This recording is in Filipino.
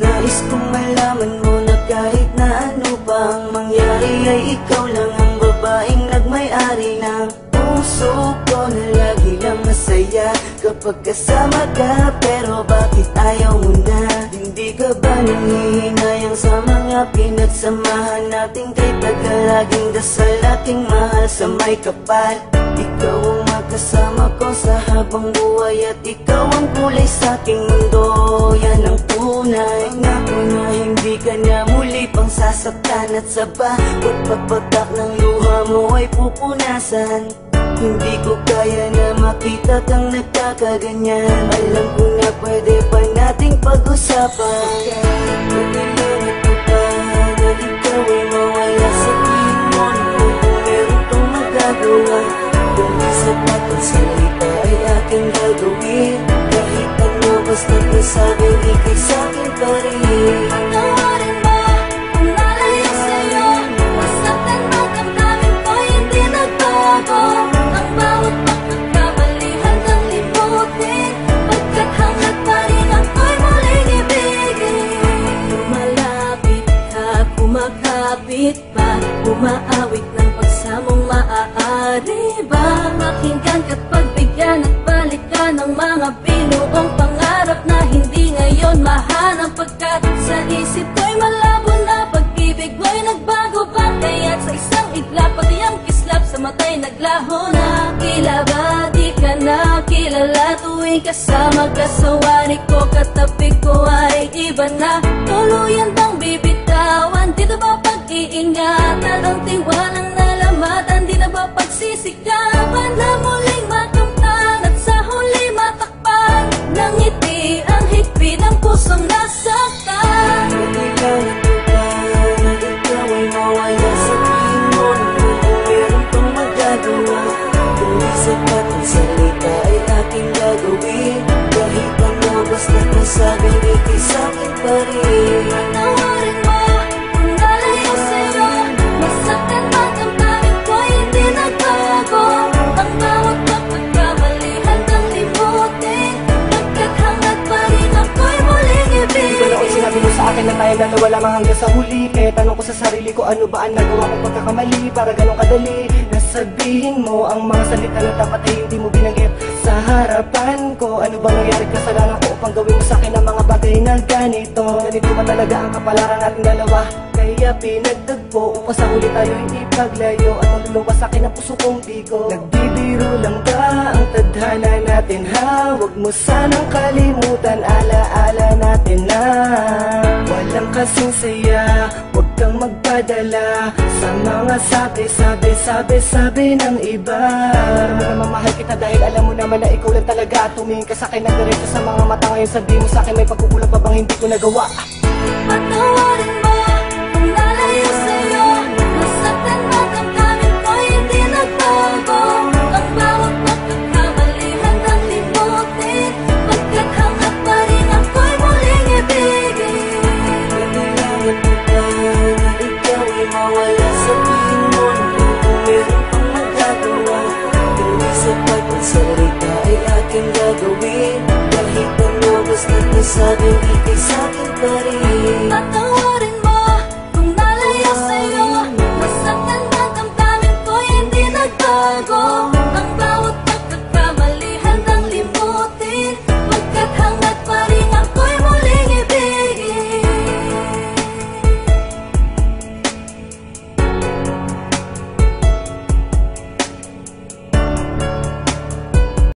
Nais kong malaman mo na kahit na ano pa ang mangyari ay ikaw lang ang babaeng nagmay-ari ng puso ko na lagi lang masaya kapag kasama ka. Pero bakit ayaw mo na? Hindi ka ba nangihinayang sa mga pinagsamahan natin? Kay tagal laging dasal aking mahal sa may kapal. Ikaw ang makasama ko sa habang buhay at ikaw ang kulay sa aking mundo. Yan ang tunay na hindi ka na muli pang sasaktan at sa bawat pagpatak ng luha mo ay pupunasan. Hindi ko kaya na makita kang nagkakaganyan. Alam ko na pwede pa nating pag-usapan. Pagkailangan ko pa na ikaw ay mawala. Sabihin mo naman kung meron tong magagawa. Kung sapat ang salita ay aking gagawin. Kahit ano basta't nasabing ikay sa'kin pa rin. Patawarin mo kung nalayo sa'yo. Masaktan man damdamin ko hindi nagbago. Ang bawat pagkakamali handang limutin. Pagkat hanggat pa rin ako'y muling ibigin. Lumalapit ka, kumakapit pa. Umaawit ng pagsamong maaari ba? Makinggan ka't pagbigyan at balikan ng mga binuong pangarap na hindi ngayon mahanap. Pagkat sa isip ko'y malabo na pag-ibig mo'y nagbago ba? Kaya't sa isang iglap pati ang kislap sa mata'y naglaho na. Tila ba di ka na kilala tuwing kasama ka sa wari ko? Katabi ko ay iba na. Tuluyan bang bibitawan? Di na ba pag-iingatan? Ang tiwalang nalamatan? Di na ba pagsisikapan na muling makamtan? At sa huli matakpan ng ngiti ang higpit ng pusong nasaktan. Pagkailangan ko pa na ikaw ay mawala. Sabihin mo naman kung meron pang magagawa. Kung di sapat ang salita ay aking gagawin. Kahit ano basta't nasabing ikay sa'kin pa rin. Patawarin mo kung nalayo sa'yo. Masaktan man damdamin ko hindi nagbago. Ang bawat pagkakamali handang limutin. Pagkat hanggat pa rin ako'y muling Di ba noon ibigin. sinabi mo sa akin na tayo dalawa lamang hanggang sa huli? Kaya tanong ko sa sarili ko, ano ba ang nagawa kong pagkakamali para ganun kadali? Nasabihin mo ang mga salita na dapat ay hindi mo binanggit sa harapan ko. Ano bang nangyari kasalanan ko upang gawin mo sa akin ang mga bagay na ganito? Ganito ba talaga ang kapalaran nating dalawa? Kaya pinagtagpo upang sa huli tayo'y ipaglayo. At maluluwa sa akin ang puso kong bigo. Nagbibiro lang ba ang tadhana natin ha? Huwag mo sanang kalimutan, alaala natin na walang kasing saya. Huwag kang magpadala sa mga sabi ng iba. Alam mo naman mahal kita dahil alam mo naman na ikaw lang talaga. Tumingin ka sa akin ng diretso sa mga mata. Ngayon sabihin mo sa akin may pagkukulang pa bang hindi ko nagawa? Patawarin mo kung nalayo sa'yo. Masaktan man damdamin ko hindi nagbago. Ang bawat pagkakamali handang limutin. Pagkat hanggat pa rin ako'y muling ibigin. Pagkailangan ko pa na ikaw ay mawala. Sabihin mo naman kung meron pang magagawa. Kung di sapat ang salita ay aking gagawin. Kahit ano basta't nasabing ikay sa'kin pa rin.